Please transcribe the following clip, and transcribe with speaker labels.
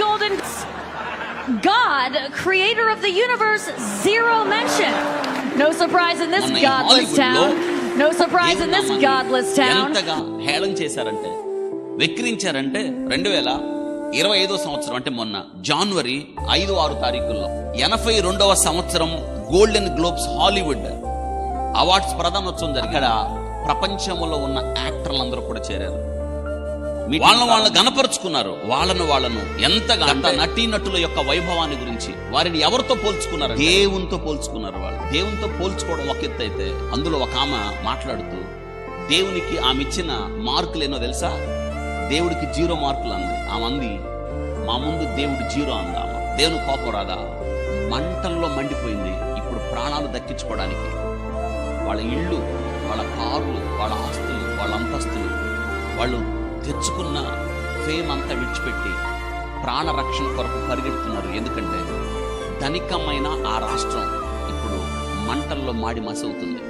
Speaker 1: golden. God, creator of the universe, zero mention. No surprise in this godless town. No surprise in this godless town.
Speaker 2: ఎంతగా హేళన చేశారంటే, వెక్కిరించారంటే 2025 సంవత్సరం అంటే మొన్న జనవరి 5-6 తారీఖుల్లో 82వ సంవత్సరం గోల్డెన్ గ్లోబ్స్ హాలీవుడ్ అవార్డ్స్ ప్రదానోత్సవం జరిగి అక్కడ ప్రపంచంలో ఉన్న యాక్టర్లందరూ కూడా చేరారు. వాళ్ళను గనపరుచుకున్నారు. వాళ్ళను ఎంతగా నటీనటుల యొక్క వైభవాన్ని గురించి వారిని ఎవరితో పోల్చుకున్నారు? దేవునితో పోల్చుకున్నారు. వాళ్ళు దేవునితో పోల్చుకోవడం ఒక ఎత్తు అయితే, అందులో ఒక ఆమె మాట్లాడుతూ దేవునికి ఆమె ఇచ్చిన మార్కులు ఏనో తెలుసా? దేవుడికి 0 మార్కులు అంది. ఆమె అంది, మా ముందు దేవుడు 0 అందా. దేవుని కోపం రాదా? మంటల్లో మండిపోయింది. ఇప్పుడు ప్రాణాలు దక్కించుకోవడానికి వాళ్ళ ఇళ్ళు, వాళ్ళ కార్లు, వాళ్ళ ఆస్తులు, వాళ్ళ అంతస్తులు, వాళ్ళు తెచ్చుకున్న ఫేమ్ అంతా విడిచిపెట్టి ప్రాణరక్షణ కొరకు పరిగెడుతున్నారు. ఎందుకంటే ధనికమైన ఆ రాష్ట్రం ఇప్పుడు మంటల్లో మాడి మసవుతుంది.